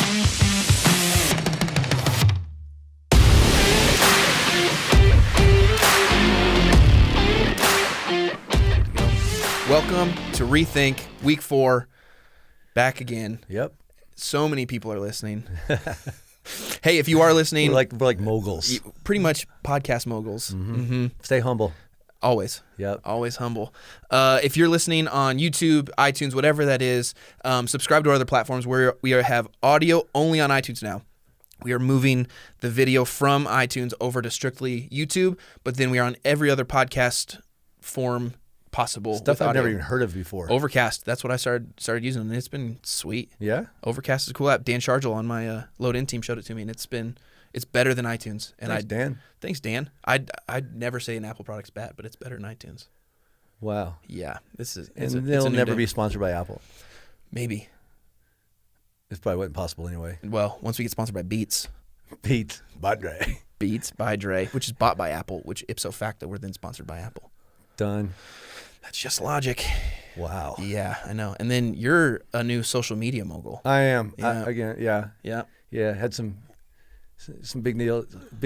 Welcome to Rethink, week 4, back again. Yep. So many people are listening. Hey, if you are listening, we're like moguls. Pretty much podcast moguls. Mm-hmm. Stay humble. Always. Yep. Always humble. If you're listening on YouTube, iTunes, whatever that is, subscribe to our other platforms where we have audio only on iTunes now. We are moving the video from iTunes over to strictly YouTube, but then we are on every other podcast form possible. Stuff I've never even heard of before. Overcast. That's what I started using, and it's been sweet. Yeah? Overcast is a cool app. Dan Shargel on my load-in team showed it to me, and it's better than iTunes. And Thanks, Dan. Thanks, Dan. I'd never say an Apple product's bad, but it's better than iTunes. Wow. Yeah. They'll never be sponsored by Apple. Maybe. It probably wasn't possible anyway. Well, once we get sponsored by Beats. Beats by Dre. Beats by Dre, which is bought by Apple, which ipso facto we're then sponsored by Apple. Done. That's just logic. Wow. Yeah, I know. And then you're a new social media mogul. I am. Yeah. Yeah. Had some big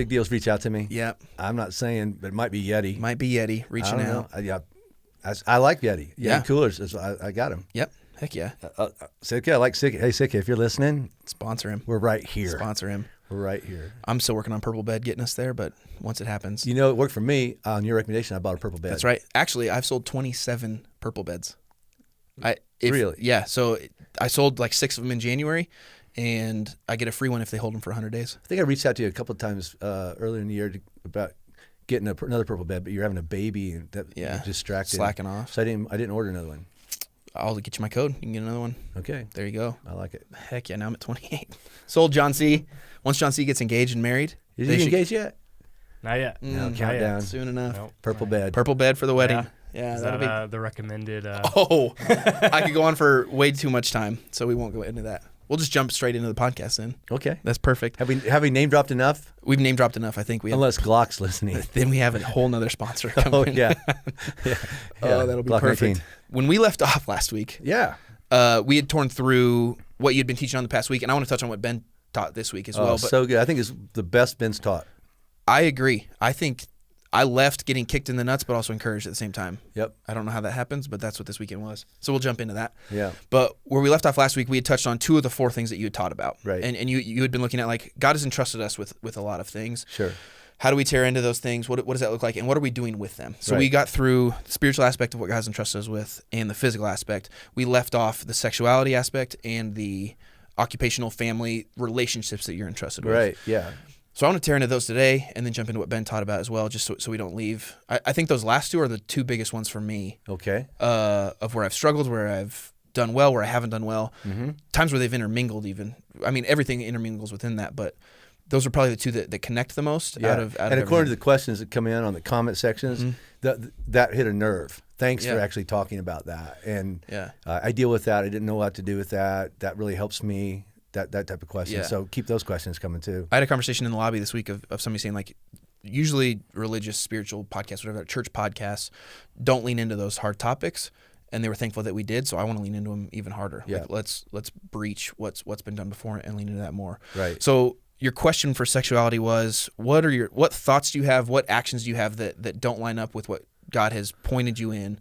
deals reach out to me. Yeah. I'm not saying, but it might be Yeti. Might be Yeti reaching out. I like Yeti. Yeah. Yeti coolers. So I got him. Yep. Heck yeah. Sitka, I like Sitka. Hey, Sitka, if you're listening, sponsor him. We're right here. Sponsor him. We're right here. I'm still working on Purple Bed getting us there, but once it happens. You know, it worked for me. On your recommendation, I bought a Purple Bed. That's right. Actually, I've sold 27 Purple Beds. Really? Yeah. So I sold like 6 of them in January, and I get a free one if they hold them for 100 days. I think I reached out to you a couple of times earlier in the year about getting another Purple Bed, but you're having a baby and you're distracted. Slacking off. So I didn't order another one. I'll get you my code. You can get another one. Okay. There you go. I like it. Heck yeah. Now I'm at 28. Sold John C. Once John C. gets engaged and married. Is he engaged yet? Not yet. No, countdown. Soon enough. Nope. Purple Bed. Purple Bed for the wedding. Yeah. Is that the recommended? I could go on for way too much time, so we won't go into that. We'll just jump straight into the podcast then. Okay. That's perfect. Have we name dropped enough? We've name dropped enough. I think we have. Unless Glock's listening. Then we have a whole nother sponsor coming. Yeah. Oh, that'll be Glock perfect. 19. When we left off last week, we had torn through what you'd been teaching on the past week, and I want to touch on what Ben taught this week as well. But so good. I think it's the best Ben's taught. I agree. I think I left getting kicked in the nuts, but also encouraged at the same time. Yep. I don't know how that happens, but that's what this weekend was. So we'll jump into that. Yeah. But where we left off last week, we had touched on 2 of the 4 things that you had taught about. Right. And you had been looking at, like, God has entrusted us with a lot of things. Sure. How do we tear into those things? What does that look like? And what are we doing with them? So Right. we got through the spiritual aspect of what God has entrusted us with and the physical aspect. We left off the sexuality aspect and the occupational family relationships that you're entrusted with. Right, yeah. So I want to tear into those today and then jump into what Ben taught about as well, just so we don't leave. I think those last 2 are the 2 biggest ones for me. Okay. Of where I've struggled, where I've done well, where I haven't done well. Mm-hmm. Times where they've intermingled even. I mean, everything intermingles within that, but those are probably the 2 that connect the most out of and according to the questions that come in on the comment sections, that hit a nerve. Thanks for actually talking about that. And I deal with that. I didn't know what to do with that. That really helps me. That type of question. Yeah. So keep those questions coming too. I had a conversation in the lobby this week of somebody saying, like, usually religious, spiritual podcasts, whatever, church podcasts, don't lean into those hard topics. And they were thankful that we did, so I want to lean into them even harder. Yeah. Like, let's breach what's been done before and lean into that more. Right. So your question for sexuality was, what thoughts do you have, what actions do you have that don't line up with what God has pointed you in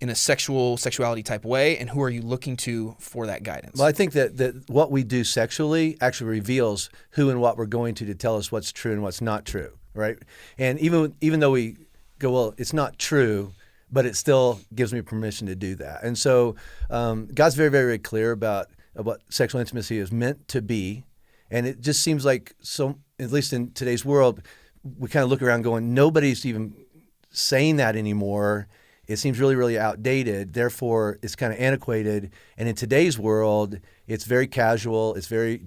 a sexuality type way, and who are you looking to for that guidance? Well, I think that what we do sexually actually reveals who and what we're going to tell us what's true and what's not true, right? And even though we go, well, it's not true, but it still gives me permission to do that. And so God's very, very, very clear about what sexual intimacy is meant to be, and it just seems like, so at least in today's world, we kind of look around going, nobody's even saying that anymore. It seems really, really outdated. Therefore, it's kind of antiquated. And in today's world, it's very casual. It's very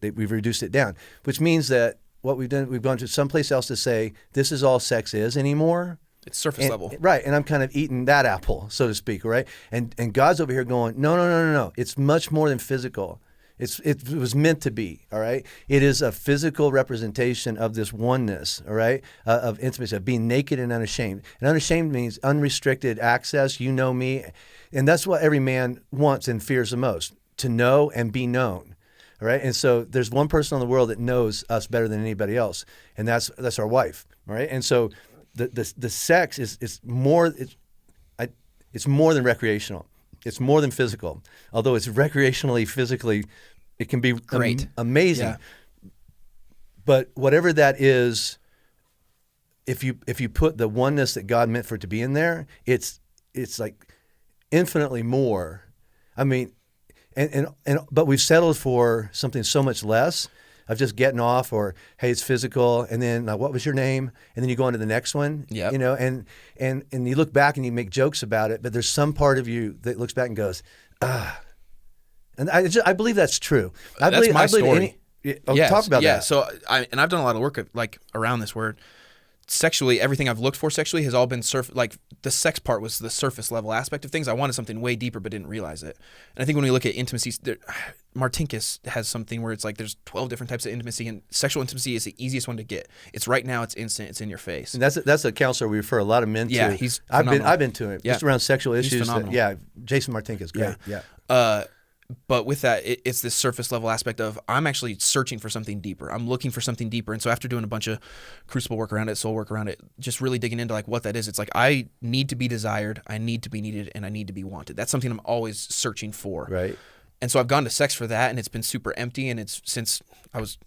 we've reduced it down, which means that what we've done, we've gone to someplace else to say, this is all sex is anymore. It's surface level. Right. And I'm kind of eating that apple, so to speak, right? And God's over here going, no. It's much more than physical. It was meant to be, all right? It is a physical representation of this oneness, all right, of intimacy, of being naked and unashamed. And unashamed means unrestricted access, you know me. And that's what every man wants and fears the most, to know and be known, All right. And so there's one person in the world that knows us better than anybody else, and that's our wife. All right. And so the sex is more it's more than recreational. It's more than physical. Although it's recreationally, physically, it can be great, amazing. Yeah. But whatever that is, if you put the oneness that God meant for it to be in there, it's like infinitely more. I mean, but we've settled for something so much less of just getting off, or hey, it's physical, and then what was your name, and then you go on to the next one. Yeah. You know, and you look back and you make jokes about it, but there's some part of you that looks back and goes, ah. And I believe that's true. That's my story. Talk about that. So I've done a lot of work around this word. Sexually, everything I've looked for sexually has all been like the sex part was the surface level aspect of things. I wanted something way deeper, but didn't realize it. And I think when we look at intimacy, Martinkus has something where it's like there's 12 different types of intimacy, and sexual intimacy is the easiest one to get. It's right now, it's instant, it's in your face. And that's a counselor we refer a lot of men to. Yeah, he's phenomenal. I've been to him just around sexual issues. Jason Martinkus, great. Yeah. But with that, it's this surface level aspect of I'm actually searching for something deeper. I'm looking for something deeper. And so after doing a bunch of crucible work around it, soul work around it, just really digging into like what that is, it's like I need to be desired, I need to be needed, and I need to be wanted. That's something I'm always searching for. Right. And so I've gone to sex for that, and it's been super empty. And it's since I was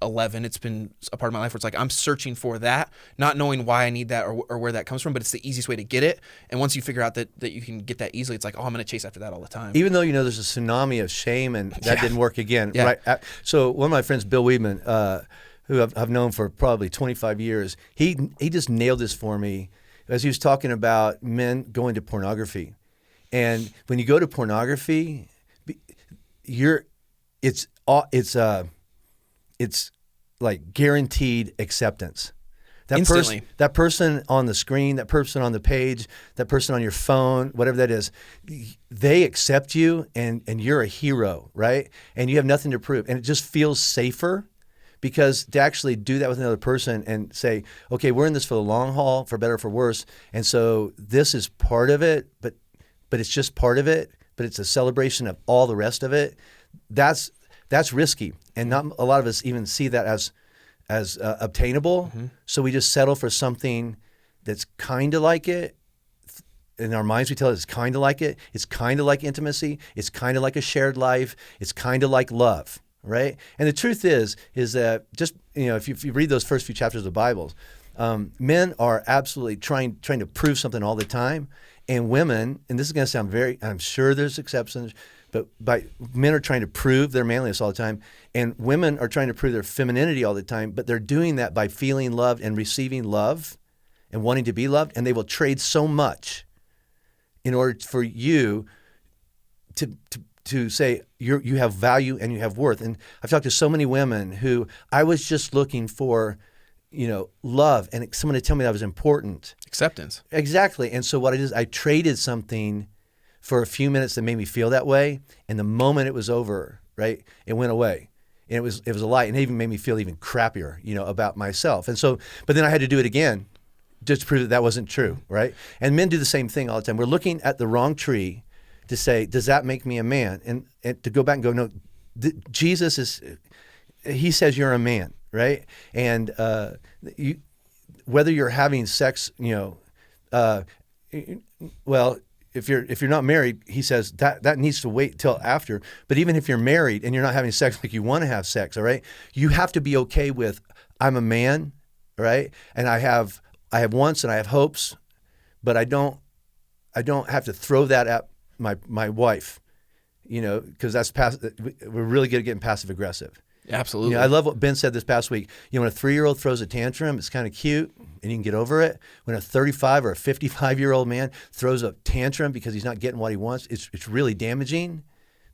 11, it's been a part of my life where it's like I'm searching for that, not knowing why I need that or where that comes from, but it's the easiest way to get it. And once you figure out that you can get that easily, it's like, oh, I'm going to chase after that all the time. Even though there's a tsunami of shame and that didn't work again. Yeah. Right. So one of my friends, Bill Weedman, who I've known for probably 25 years, he just nailed this for me as he was talking about men going to pornography. And when you go to pornography, it's like guaranteed acceptance. Instantly. That person on the screen, that person on the page, that person on your phone, whatever that is, they accept you and you're a hero, right? And you have nothing to prove. And it just feels safer because to actually do that with another person and say, okay, we're in this for the long haul, for better or for worse. And so this is part of it, but it's just part of it, but it's a celebration of all the rest of it. That's risky, and not a lot of us even see that as obtainable. Mm-hmm. So we just settle for something that's kind of like it. In our minds, we tell it it's kind of like it. It's kind of like intimacy. It's kind of like a shared life. It's kind of like love, right? And the truth is that just if you read those first few chapters of the Bible, men are absolutely trying to prove something all the time, and women, and this is going to sound I'm sure there's exceptions. But men are trying to prove their manliness all the time, and women are trying to prove their femininity all the time, but they're doing that by feeling loved and receiving love and wanting to be loved, and they will trade so much in order for you to say you have value and you have worth. And I've talked to so many women who I was just looking for, love and someone to tell me that I was important. Acceptance. Exactly. And so what I did is I traded something for a few minutes that made me feel that way, and the moment it was over, right, it went away, and it was a lie, and it even made me feel even crappier, about myself. And so, but then I had to do it again, just to prove that wasn't true, right? And men do the same thing all the time. We're looking at the wrong tree to say, does that make me a man? And to go back and go, no, Jesus he says you're a man, right? And whether you're having sex, If you're not married, he says that needs to wait till after. But even if you're married and you're not having sex like you want to have sex, all right, you have to be okay with I'm a man, right? And I have wants and I have hopes, but I don't have to throw that at my wife, because that's we're really good at getting passive aggressive. Absolutely. I love what Ben said this past week. When a 3-year-old throws a tantrum, it's kind of cute and you can get over it. When a 35 or a 55-year-old man throws a tantrum because he's not getting what he wants, it's really damaging,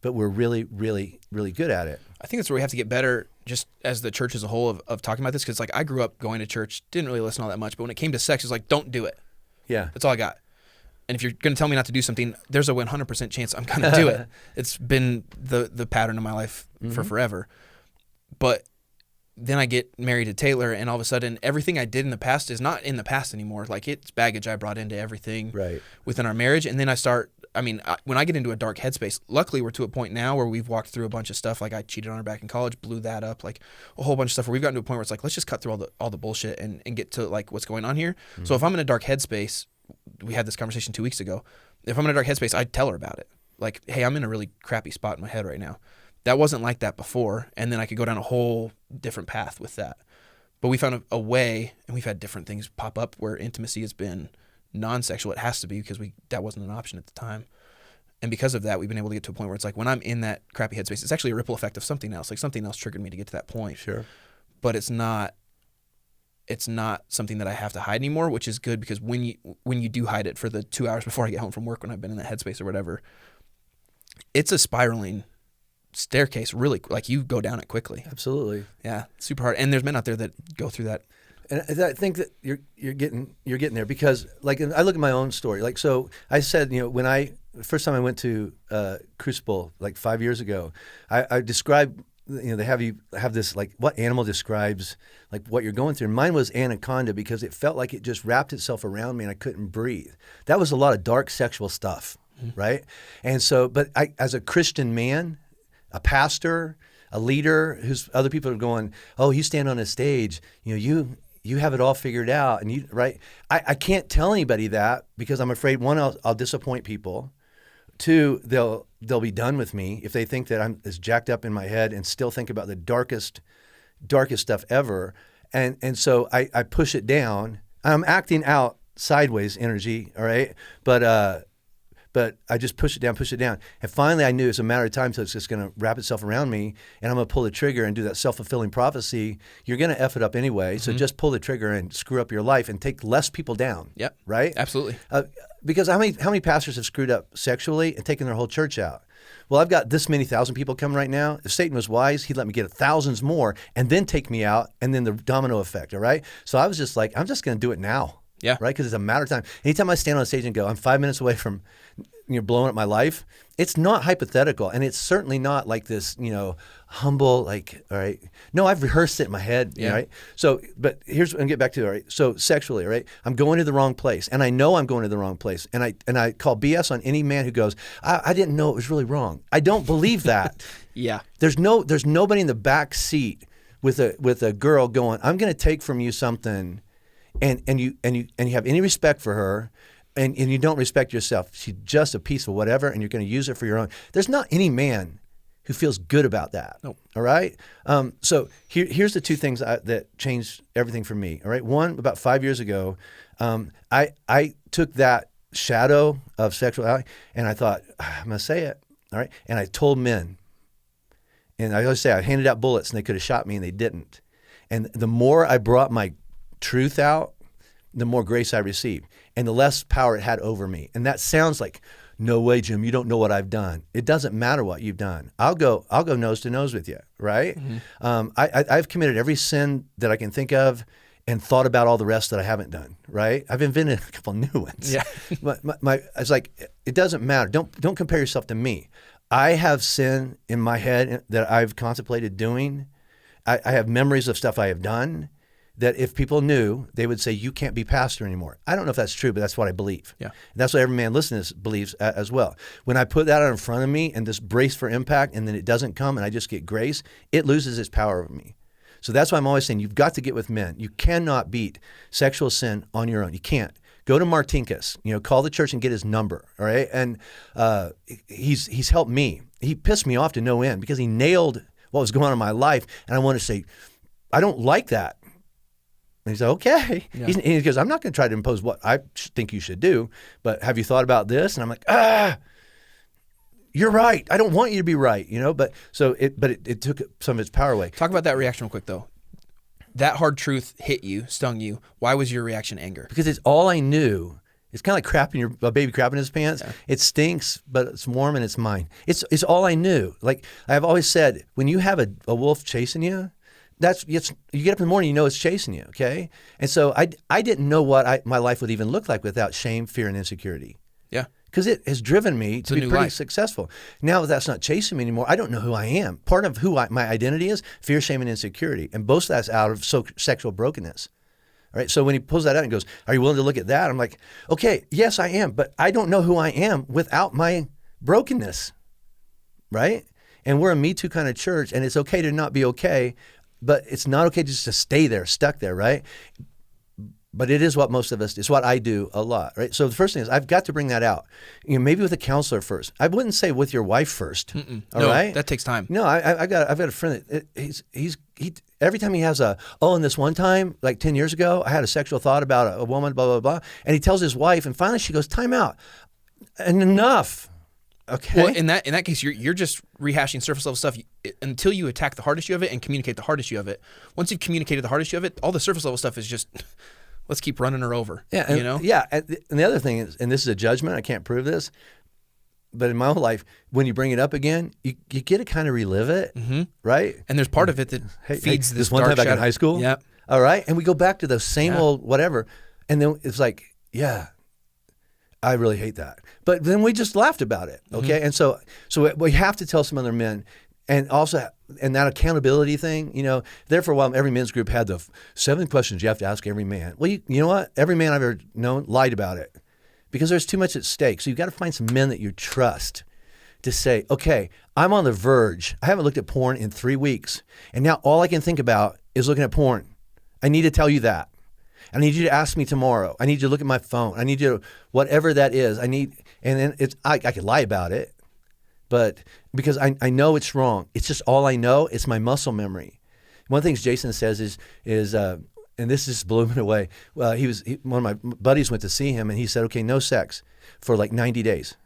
but we're really, really, really good at it. I think that's where we have to get better just as the church as a whole of talking about this, because I grew up going to church, didn't really listen all that much, but when it came to sex, it's like, don't do it. Yeah. That's all I got. And if you're going to tell me not to do something, there's a 100% chance I'm going to do it. It's been the pattern of my life for forever. But then I get married to Taylor, and all of a sudden, everything I did in the past is not in the past anymore. Like, it's baggage I brought into everything within our marriage. And then I start when I get into a dark headspace, luckily we're to a point now where we've walked through a bunch of stuff. Like I cheated on her back in college, blew that up, like a whole bunch of stuff where we've gotten to a point where it's like, let's just cut through all the bullshit and get to like what's going on here. Mm-hmm. So if I'm in a dark headspace, we had this conversation 2 weeks ago. If I'm in a dark headspace, I'd tell her about it. Like, hey, I'm in a really crappy spot in my head right now. That wasn't like that before. And then I could go down a whole different path with that. But we found a way, and we've had different things pop up where intimacy has been non-sexual. It has to be because that wasn't an option at the time. And because of that, we've been able to get to a point where it's like when I'm in that crappy headspace, it's actually a ripple effect of something else. Like something else triggered me to get to that point. Sure. But it's not something that I have to hide anymore, which is good because when you do hide it for the 2 hours before I get home from work when I've been in that headspace or whatever, it's a spiraling staircase, really. Like you go down it quickly. Absolutely. Yeah, super hard. And there's men out there that go through that. And I think that you're getting there because, like, I look at my own story. Like, so I said, when the first time I went to Crucible, like 5 years ago, I described, they have this, like, what animal describes, like, what you're going through. And mine was anaconda because it felt like it just wrapped itself around me and I couldn't breathe. That was a lot of dark sexual stuff, right? And so, but as a Christian man, a pastor, a leader, other people are going, oh, you stand on a stage, you have it all figured out, and right? I can't tell anybody that because I'm afraid, one, I'll disappoint people. Two, they'll be done with me if they think that I'm as jacked up in my head and still think about the darkest stuff ever. And so I push it down. I'm acting out sideways energy, all right? But I just push it down. And finally I knew it's a matter of time till it's just going to wrap itself around me and I'm going to pull the trigger and do that self-fulfilling prophecy. You're going to F it up anyway. So just pull the trigger and screw up your life and take less people down. Yep. Right? Absolutely. Because how many pastors have screwed up sexually and taken their whole church out? Well, I've got this many thousand people coming right now. If Satan was wise, he'd let me get thousands more and then take me out and then the domino effect, all right? So I was just like, I'm just going to do it now. Yeah. Right? Because it's a matter of time. Anytime I stand on stage and go, I'm 5 minutes away from blowing up my life, it's not hypothetical. And it's certainly not like this, humble, like, all right. No, I've rehearsed it in my head. Yeah. Right? So, but and get back to it, all right? So sexually, right? I'm going to the wrong place. And I know I'm going to the wrong place. And I call BS on any man who goes, I didn't know it was really wrong. I don't believe that. Yeah. There's nobody in the back seat with a girl going, I'm going to take from you something. And you have any respect for her, and you don't respect yourself. She's just a piece of whatever, and you're going to use it for your own. There's not any man who feels good about that. Nope. All right. So here's the two things that changed everything for me. All right. One, about 5 years ago, I took that shadow of sexuality, and I thought, I'm going to say it. All right. And I told men, and I always say I handed out bullets, and they could have shot me, and they didn't. And the more I brought my truth out, the more grace I received and the less power it had over me. And that sounds like, no way, Jim, you don't know what I've done. It doesn't matter what you've done. I'll go nose to nose with you, right? Mm-hmm. I've committed every sin that I can think of and thought about all the rest that I haven't done, right? I've invented a couple new ones. Yeah. It's like, it doesn't matter. Don't compare yourself to me. I have sin in my head that I've contemplated doing. I have memories of stuff I have done that if people knew, they would say, you can't be pastor anymore. I don't know if that's true, but that's what I believe. Yeah. And that's what every man listening to this believes as well. When I put that out in front of me and this brace for impact and then it doesn't come and I just get grace, it loses its power over me. So that's why I'm always saying you've got to get with men. You cannot beat sexual sin on your own. You can't. Go to Martinkus, call the church and get his number, all right? And he's helped me. He pissed me off to no end because he nailed what was going on in my life. And I want to say, I don't like that. And he said, okay. Yeah. He goes, I'm not going to try to impose what I think you should do, but have you thought about this? And I'm like, you're right. I don't want you to be right, But it took some of its power away. Talk about that reaction real quick, though. That hard truth hit you, stung you. Why was your reaction anger? Because it's all I knew. It's kind of like a baby crapping his pants. Yeah. It stinks, but it's warm and it's mine. It's all I knew. Like I've always said, when you have a wolf chasing you, you get up in the morning, it's chasing you, okay? And so I didn't know what my life would even look like without shame, fear, and insecurity. Yeah. Because it has driven me to be pretty successful. Now that that's not chasing me anymore, I don't know who I am. Part of who my identity is, fear, shame, and insecurity. And most of that's out of sexual brokenness. right? So when he pulls that out and goes, are you willing to look at that? I'm like, okay, yes, I am, but I don't know who I am without my brokenness, right? And we're a Me Too kind of church, and it's okay to not be okay, but it's not okay just to stay there, stuck there, right? But it is what most of us, it's what I do a lot, right? So the first thing is I've got to bring that out. Maybe with a counselor first. I wouldn't say with your wife first, all right? That takes time. No, I've got a friend that he every time he has and this one time, like 10 years ago, I had a sexual thought about a woman, blah, blah, blah. And he tells his wife, and finally she goes, time out, and enough. Okay. Well, in that case, you're just rehashing surface level stuff until you attack the hard issue of it and communicate the hard issue of it. Once you've communicated the hard issue of it, all the surface level stuff is just let's keep running her over. Yeah, you know. Yeah, and the other thing is, and this is a judgment, I can't prove this, but in my whole life, when you bring it up again, you get to kind of relive it, right? And there's part of it that feeds this one dark time back shadow. in high school. Yeah. All right, and we go back to the same old whatever, and then it's like, yeah, I really hate that. But then we just laughed about it, okay? And so we have to tell some other men, and also, and that accountability thing, there for a while, every men's group had the 7 questions you have to ask every man. Well, you know what? Every man I've ever known lied about it because there's too much at stake. So you've got to find some men that you trust to say, okay, I'm on the verge. I haven't looked at porn in 3 weeks, and now all I can think about is looking at porn. I need to tell you that. I need you to ask me tomorrow. I need you to look at my phone. I need you to, whatever that is, and then I could lie about it, but because I know it's wrong. It's just all I know. It's my muscle memory. One of the things Jason says is and this just blew me away. One of my buddies went to see him, and he said, okay, no sex for like 90 days.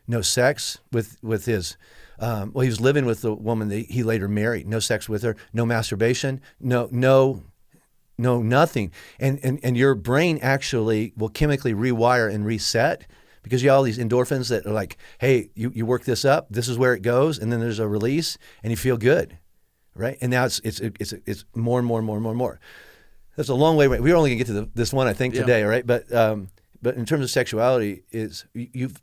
No sex with his, he was living with the woman that he later married. No sex with her, no masturbation, no, nothing. And your brain actually will chemically rewire and reset because you have all these endorphins that are like, hey, you work this up, this is where it goes, and then there's a release, and you feel good, right? And now it's more and more and more and more and more. That's a long way. We're only gonna get to this one, I think, today, all right? But in terms of sexuality, is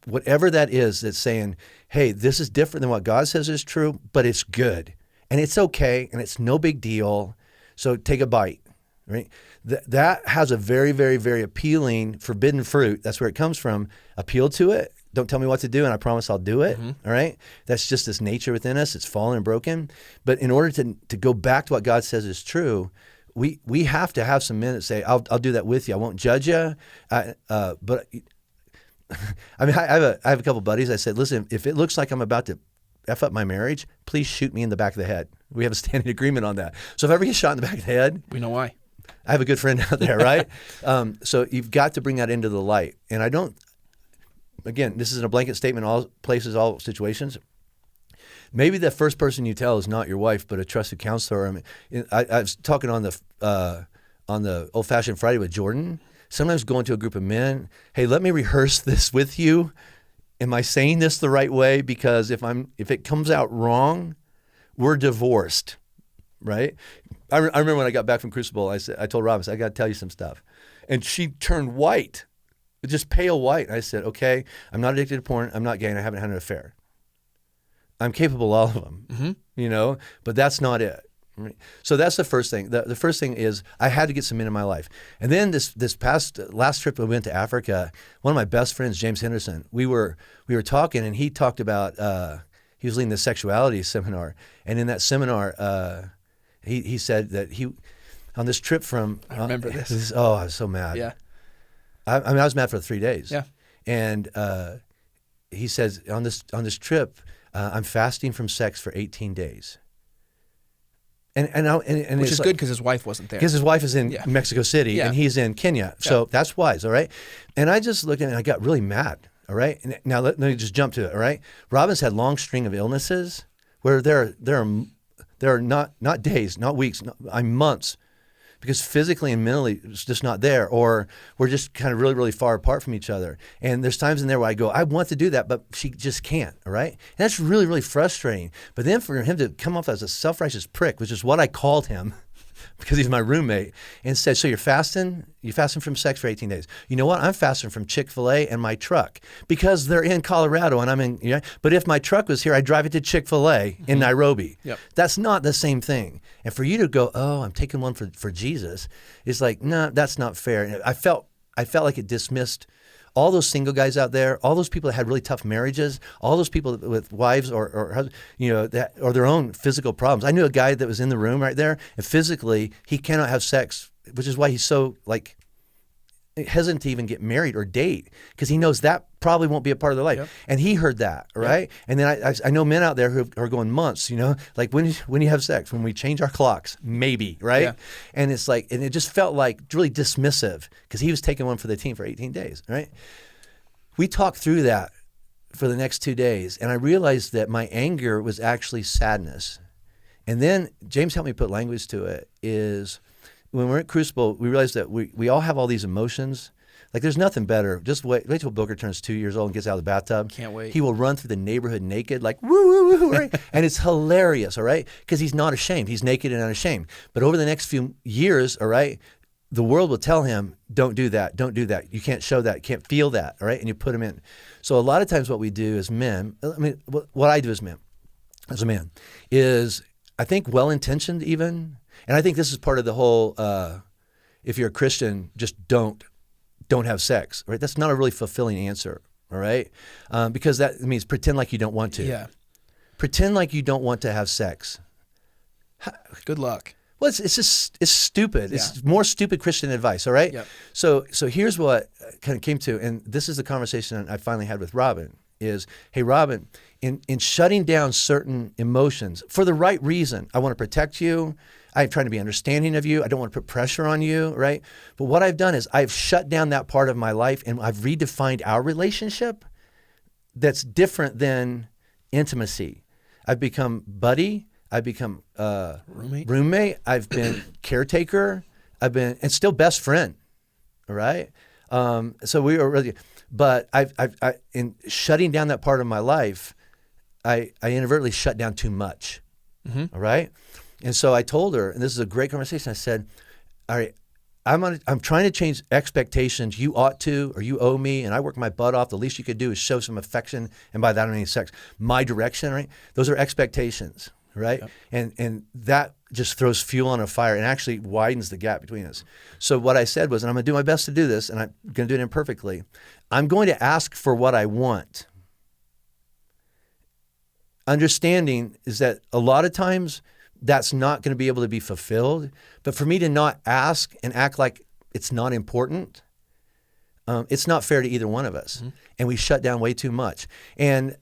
whatever that is that's saying, hey, this is different than what God says is true, but it's good, and it's okay, and it's no big deal. So take a bite. Right? That has a very, very, very appealing forbidden fruit. That's where it comes from. Appeal to it. Don't tell me what to do, and I promise I'll do it. All right? That's just this nature within us. It's fallen and broken. But in order to go back to what God says is true, we have to have some men that say, I'll do that with you. I won't judge you. But I mean, I have a couple buddies. I said, listen, if it looks like I'm about to F up my marriage, please shoot me in the back of the head. We have a standing agreement on that. So if I ever get shot in the back of the head, we know why. I have a good friend out there, right? So you've got to bring that into the light. And I don't, again, this isn't a blanket statement, all places, all situations. Maybe the first person you tell is not your wife, but a trusted counselor. I mean, I was talking on the old-fashioned Friday with Jordan. Sometimes going to a group of men, hey, let me rehearse this with you. Am I saying this the right way? Because if it comes out wrong, we're divorced, right? I remember when I got back from Crucible, I told Rob, I got to tell you some stuff. And she turned white, just pale white. And I said, okay, I'm not addicted to porn. I'm not gay, and I haven't had an affair. I'm capable of all of them, but that's not it. Right? So that's the first thing. The first thing is I had to get some men in my life. And then this last trip we went to Africa, one of my best friends, James Henderson, we were talking, and he talked about, he was leading the Sexuality seminar. And in that seminar, he said that on this trip from... I remember this. Oh, I was so mad. Yeah. I was mad for 3 days. Yeah. And he says, on this trip, I'm fasting from sex for 18 days. And which is good because his wife wasn't there. Because his wife is in Mexico City and he's in Kenya. So that's wise, all right? And I just looked at it and I got really mad, all right? And now let me just jump to it, all right? Robin's had long string of illnesses where there are not days, not weeks, months, because physically and mentally it's just not there, or we're just kind of really, really far apart from each other. And there's times in there where I go, I want to do that, but she just can't, all right? And that's really, really frustrating. But then for him to come off as a self-righteous prick, which is what I called him, because he's my roommate, and said, so you're fasting? You're fasting from sex for 18 days. You know what? I'm fasting from Chick-fil-A and my truck because they're in Colorado and I'm in, but if my truck was here, I'd drive it to Chick-fil-A in Nairobi. Yep. That's not the same thing. And for you to go, oh, I'm taking one for Jesus, it's like, no, that's not fair. And I felt like it dismissed all those single guys out there, all those people that had really tough marriages, all those people with wives or husbands, or their own physical problems. I knew a guy that was in the room right there, and physically he cannot have sex, which is why he's so hesitant to even get married or date, because he knows that probably won't be a part of their life. Yep. And he heard that, right? Yep. And then I know men out there who are going months, like when you have sex, when we change our clocks, maybe, right? Yeah. And it's like, and it just felt like really dismissive because he was taking one for the team for 18 days, right? We talked through that for the next 2 days, and I realized that my anger was actually sadness. And then James helped me put language to it, is when we're at Crucible, we realized that we all have all these emotions. Like there's nothing better. Just wait till Booker turns 2 years old and gets out of the bathtub. Can't wait. He will run through the neighborhood naked, like woo, woo, woo, right? And it's hilarious, all right? Because he's not ashamed. He's naked and unashamed. But over the next few years, all right, the world will tell him, don't do that, don't do that. You can't show that, you can't feel that, all right? And you put him in. So a lot of times what we do as men, what I do as a man, is I think well-intentioned even, and I think this is part of the whole, if you're a Christian, just don't have sex, right? That's not a really fulfilling answer, all right? Because that means pretend like you don't want to. Yeah. Pretend like you don't want to have sex. Good luck. Well, it's stupid. Yeah. It's more stupid Christian advice, all right? Yep. So here's what I kind of came to, and this is the conversation I finally had with Robin, is, hey, Robin, in shutting down certain emotions for the right reason, I want to protect you. I'm trying to be understanding of you. I don't want to put pressure on you, right? But what I've done is I've shut down that part of my life, and I've redefined our relationship that's different than intimacy. I've become buddy. I've become roommate. I've been caretaker. I've been, and still best friend, all right? So we are really, but I in shutting down that part of my life, I inadvertently shut down too much, all right? And so I told her, and this is a great conversation, I said, all right, I'm trying to change expectations. You ought to, or you owe me, and I work my butt off. The least you could do is show some affection, and by that I don't mean sex. My direction, right? Those are expectations, right? Yep. And that just throws fuel on a fire and actually widens the gap between us. So what I said was, and I'm going to do my best to do this, and I'm going to do it imperfectly, I'm going to ask for what I want. Understanding is that a lot of times that's not going to be able to be fulfilled. But for me to not ask and act like it's not important, it's not fair to either one of us. Mm-hmm. And we shut down way too much. And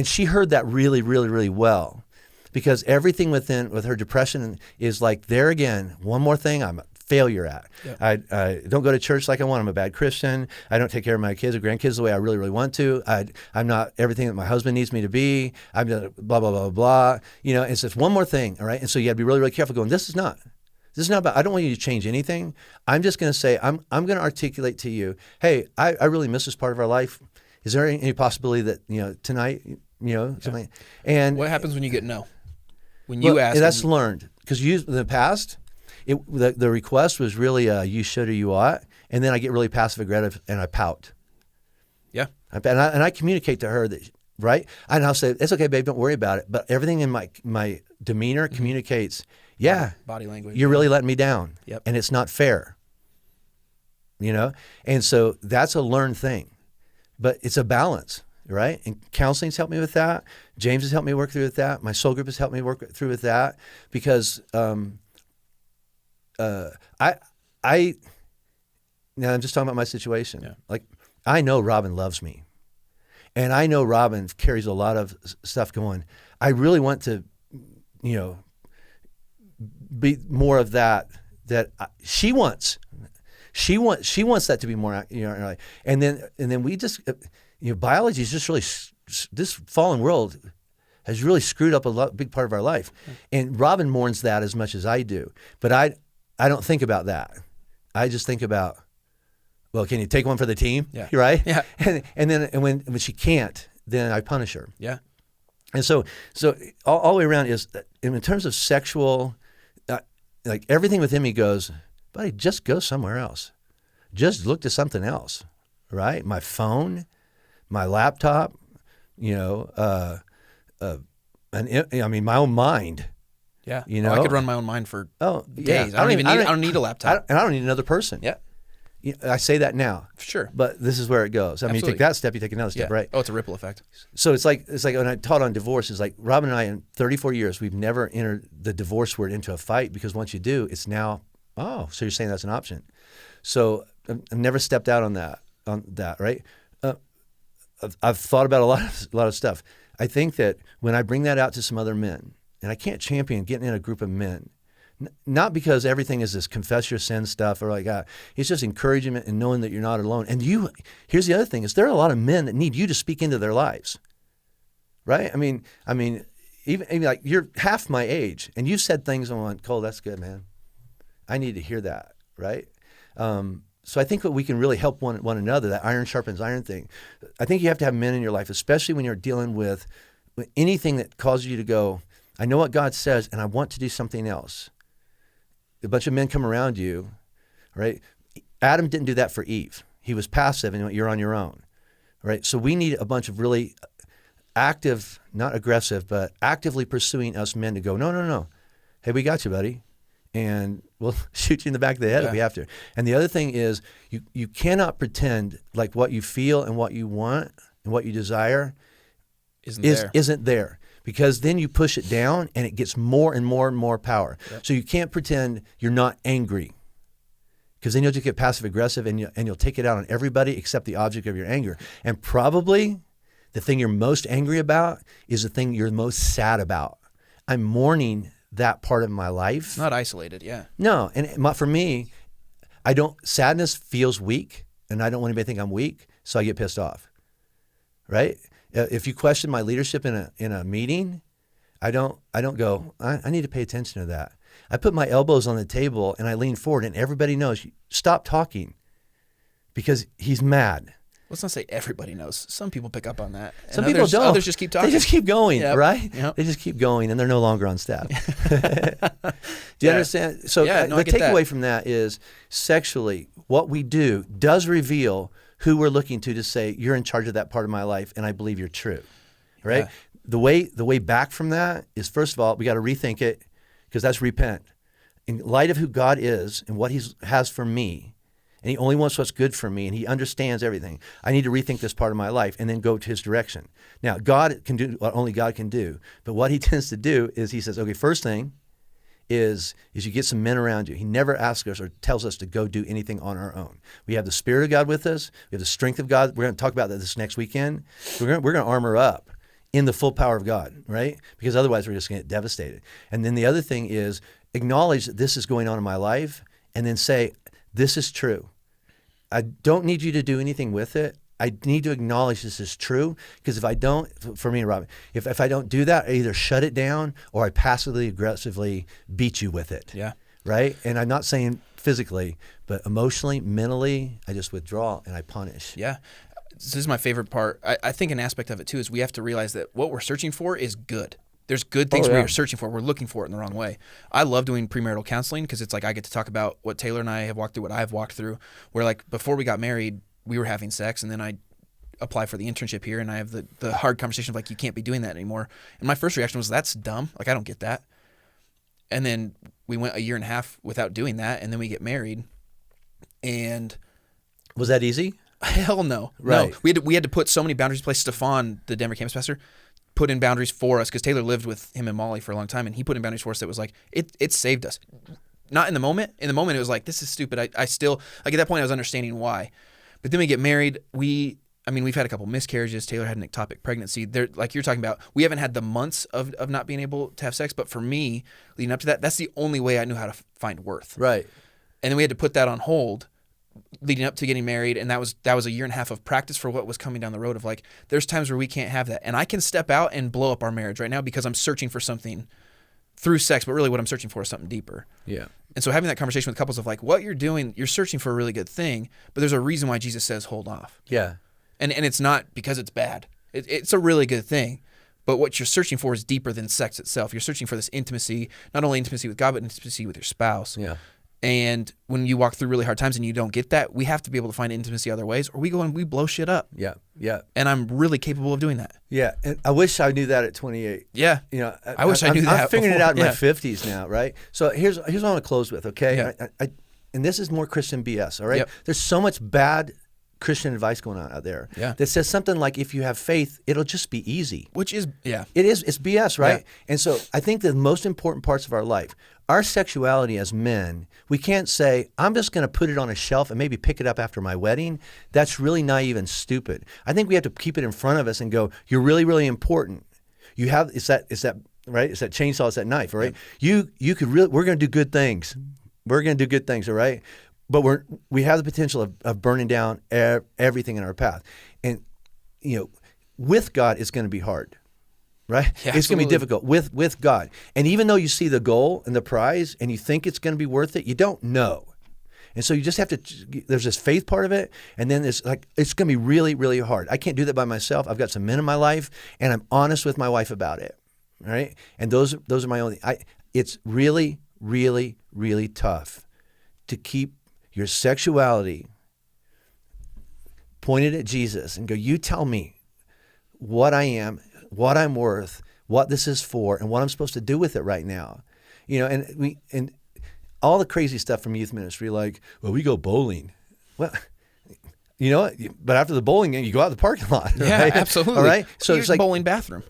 she heard that really, really, really well, because everything with her depression is like, there again, one more thing I'm a failure at. Yep. I don't go to church like I want. I'm a bad Christian. I don't take care of my kids or grandkids the way I really, really want to. I'm not everything that my husband needs me to be. I'm blah, blah, blah, blah. It's just one more thing, all right? And so you got to be really, really careful going, this is not about, I don't want you to change anything. I'm just going to say, I'm going to articulate to you, hey, I really miss this part of our life. Is there any possibility that, tonight, something? And what happens when you get no? When you ask? That's learned. Because in the past, the request was really you should or you ought, and then I get really passive aggressive and I pout. Yeah. And I communicate to her that, right? And I'll say, it's okay, babe, don't worry about it. But everything in my demeanor communicates, yeah, body language. You're really letting me down. Yep. And it's not fair. And so that's a learned thing, but it's a balance. Right? And counseling's helped me with that. James has helped me work through with that. My soul group has helped me work through with that, because now I'm just talking about my situation. Yeah. Like, I know Robin loves me, and I know Robin carries a lot of stuff going. I really want to, be more of that she wants. She wants that to be more, and then we just, biology is just really, this fallen world has really screwed up a big part of our life. And Robin mourns that as much as I do. But I don't think about that. I just think about, well, can you take one for the team? Yeah. Right? Yeah. And then when she can't, then I punish her. Yeah. And so all the way around is, in terms of sexual, like everything within me goes, buddy, just go somewhere else. Just look to something else, right? My phone, my laptop, my own mind. Yeah. I could run my own mind for days. Yeah. I don't need a laptop. I don't need another person. Yeah. I say that now. Sure. But this is where it goes. I mean, you take that step, you take another step, right? Oh, it's a ripple effect. So it's like when I taught on divorce, it's like Robin and I in 34 years, we've never entered the divorce word into a fight, because once you do, it's now, so you're saying that's an option. So I've never stepped out on that, right? I've thought about a lot of stuff. I think that when I bring that out to some other men, and I can't champion getting in a group of men, not because everything is this confess your sin stuff or it's just encouragement and knowing that you're not alone. And here's the other thing is there are a lot of men that need you to speak into their lives, right? I mean, even like you're half my age and you said things and went, Cole, that's good, man. I need to hear that, right? So I think that we can really help one another, that iron sharpens iron thing. I think you have to have men in your life, especially when you're dealing with anything that causes you to go, I know what God says and I want to do something else. A bunch of men come around you, right? Adam didn't do that for Eve. He was passive and you're on your own, right? So we need a bunch of really active, not aggressive, but actively pursuing us men to go, no. Hey, we got you, buddy. And we'll shoot you in the back of the head if we have to. And the other thing is you cannot pretend like what you feel and what you want and what you desire isn't there. Because then you push it down and it gets more and more and more power. Yep. So you can't pretend you're not angry, because then you'll just get passive aggressive and you'll take it out on everybody except the object of your anger. And probably the thing you're most angry about is the thing you're most sad about. I'm mourning that part of my life. Not isolated, yeah. No, and for me, sadness feels weak, and I don't want anybody to think I'm weak, so I get pissed off, right? If you question my leadership in a meeting, I don't go, I need to pay attention to that. I put my elbows on the table and I lean forward and everybody knows, stop talking, because he's mad. Let's not say everybody knows. Some people pick up on that. Some people don't. Others just keep talking. They just keep going, right? Yep. They just keep going and they're no longer on staff. Do you understand? So the takeaway from that is sexually, what we do does reveal who we're looking to say, you're in charge of that part of my life, and I believe you're true, right? Yeah. The way back from that is, first of all, we got to rethink it, because that's repent. In light of who God is and what he has for me, and he only wants what's good for me, and he understands everything. I need to rethink this part of my life and then go to his direction. Now, God can do what only God can do, but what he tends to do is he says, okay, first thing is you get some men around you. He never asks us or tells us to go do anything on our own. We have the Spirit of God with us. We have the strength of God. We're going to talk about that this next weekend. We're going to armor up in the full power of God, right? Because otherwise we're just going to get devastated. And then the other thing is acknowledge that this is going on in my life, and then say, this is true. I don't need you to do anything with it. I need to acknowledge this is true, because if I don't, for me and Robin, if I don't do that, I either shut it down or I passively aggressively beat you with it. Yeah. Right? And I'm not saying physically, but emotionally, mentally, I just withdraw and I punish. Yeah. This is my favorite part. I think an aspect of it too is we have to realize that what we're searching for is good. There's good things we are searching for. We're looking for it in the wrong way. I love doing premarital counseling, because it's like I get to talk about what Taylor and I have walked through, what I've walked through, where like before we got married, we were having sex, and then I apply for the internship here, and I have the hard conversation of like, you can't be doing that anymore. And my first reaction was, that's dumb. Like, I don't get that. And then we went a year and a half without doing that, and then we get married. And was that easy? Hell no. Right. No. We had to put so many boundaries in place. Stefan, the Denver campus pastor, put in boundaries for us, because Taylor lived with him and Molly for a long time, and he put in boundaries for us that was like, it saved us. Not in the moment. In the moment, it was like, this is stupid. I still, like at that point, I was understanding why. But then we get married. We've had a couple miscarriages. Taylor had an ectopic pregnancy. There, like you're talking about, we haven't had the months of not being able to have sex. But for me, leading up to that, that's the only way I knew how to find worth. Right. And then we had to put that on hold leading up to getting married. And that was a year and a half of practice for what was coming down the road of like, there's times where we can't have that. And I can step out and blow up our marriage right now because I'm searching for something through sex. But really what I'm searching for is something deeper. Yeah. And so having that conversation with couples of like, what you're doing, you're searching for a really good thing, but there's a reason why Jesus says hold off. Yeah. And it's not because it's bad. It's a really good thing, But what you're searching for is deeper than sex itself. You're searching for this intimacy, not only intimacy with God, but intimacy with your spouse. Yeah. And when you walk through really hard times and you don't get that, we have to be able to find intimacy other ways, or we go and we blow shit up. Yeah. Yeah. And I'm really capable of doing that. Yeah. And I wish I knew that at 28. Yeah. You know, I wish I knew that I'm figuring it out in before. my 50s now, right? So here's what I want to close with, okay? Yeah. And this is more Christian BS, all right? Yep. There's so much bad Christian advice going on out there that says something like, if you have faith, it'll just be easy. Which is, It is. It's BS, right? Yeah. And so I think the most important parts of our life, our sexuality as men, we can't say, I'm just going to put it on a shelf and maybe pick it up after my wedding. That's really naive and stupid. I think we have to keep it in front of us and go, you're really, really important. You have, it's that right? It's that chainsaw, it's that knife, right? Yeah. You could really, we're going to do good things. We're going to do good things, all right? But we have the potential of burning down everything in our path. And, you know, with God, it's going to be hard, right? Yeah, it's going to be difficult with God. And even though you see the goal and the prize and you think it's going to be worth it, you don't know. And so you just have to, there's this faith part of it. And then it's like, it's going to be really, really hard. I can't do that by myself. I've got some men in my life and I'm honest with my wife about it. Right. And those are my only, it's really, really, really tough to keep your sexuality pointed at Jesus and go, you tell me what I am, what I'm worth, what this is for, and what I'm supposed to do with it right now. You know, and all the crazy stuff from youth ministry, like, well, we go bowling. Well, you know, but after the bowling game, you go out to the parking lot. Yeah, right? absolutely. All right. So Here's it's like bowling bathroom.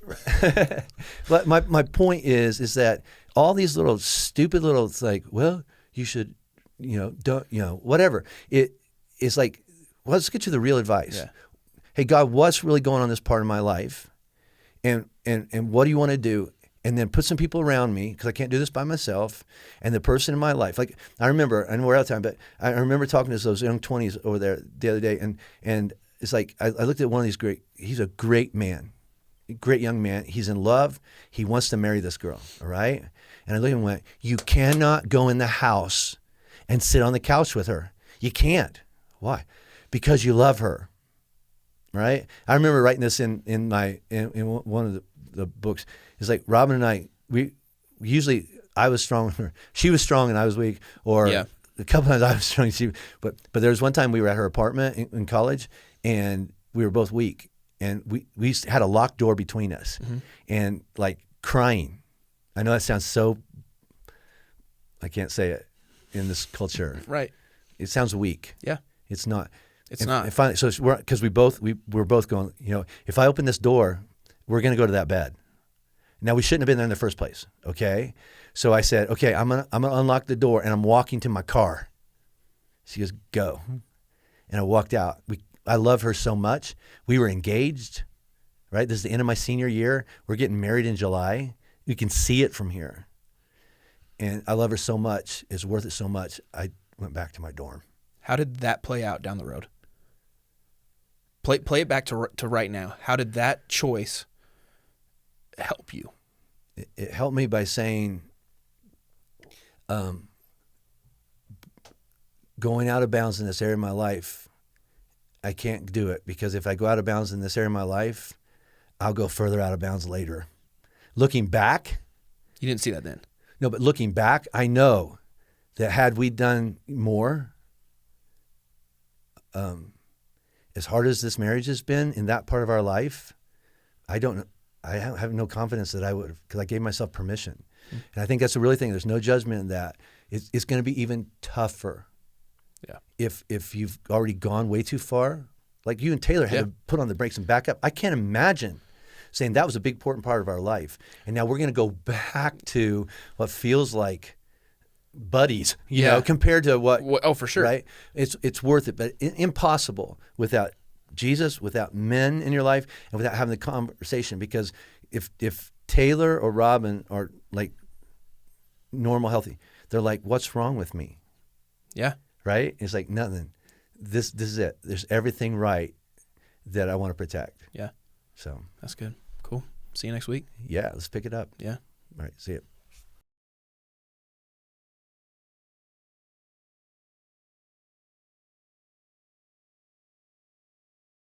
But my point is that all these little stupid little, it's like, well, you should, you know, don't, you know, whatever. It's like, well, let's get to the real advice. Yeah. Hey, God, what's really going on in this part of my life? And what do you want to do? And then put some people around me, because I can't do this by myself, and the person in my life. Like, I remember, I know we're out of time, but I remember talking to those young 20s over there the other day, and it's like, I looked at one of these he's a great man, a great young man. He's in love. He wants to marry this girl, all right? And I looked at him and went, you cannot go in the house and sit on the couch with her. You can't. Why? Because you love her, right? I remember writing this in one of the books. It's like Robin and I, we usually, I was strong, she was strong and I was weak, or a couple times I was strong, but there was one time we were at her apartment in college and we were both weak, and we had a locked door between us, and like crying. I know that sounds so, I can't say it in this culture. Right. It sounds weak. Yeah. It's not. It's not. And finally, so because we were both going, you know, if I open this door, we're going to go to that bed. Now, we shouldn't have been there in the first place, okay? So I said, okay, I'm gonna unlock the door, and I'm walking to my car. She goes, go. And I walked out. I love her so much. We were engaged, right? This is the end of my senior year. We're getting married in July. You can see it from here. And I love her so much. It's worth it so much. I went back to my dorm. How did that play out down the road? Play it back to right now. How did that choice help you? It helped me by saying, going out of bounds in this area of my life, I can't do it, because if I go out of bounds in this area of my life, I'll go further out of bounds later. Looking back. You didn't see that then? No, but looking back, I know that had we done more, as hard as this marriage has been in that part of our life, I have no confidence that I would have, because I gave myself permission. Mm-hmm. And I think that's the really thing. There's no judgment in that. It's going to be even tougher. Yeah. If you've already gone way too far, like you and Taylor had to put on the brakes and back up. I can't imagine saying that was a big important part of our life, and now we're going to go back to what feels like buddies, you know, compared to what. Oh, for sure. Right? It's worth it, but impossible without Jesus, without men in your life, and without having the conversation. Because if Taylor or Robin are like normal, healthy, they're like, what's wrong with me? Yeah. Right? It's like, nothing. This is it. There's everything right that I want to protect. Yeah. So that's good. Cool. See you next week. Yeah, let's pick it up. Yeah. All right. See you.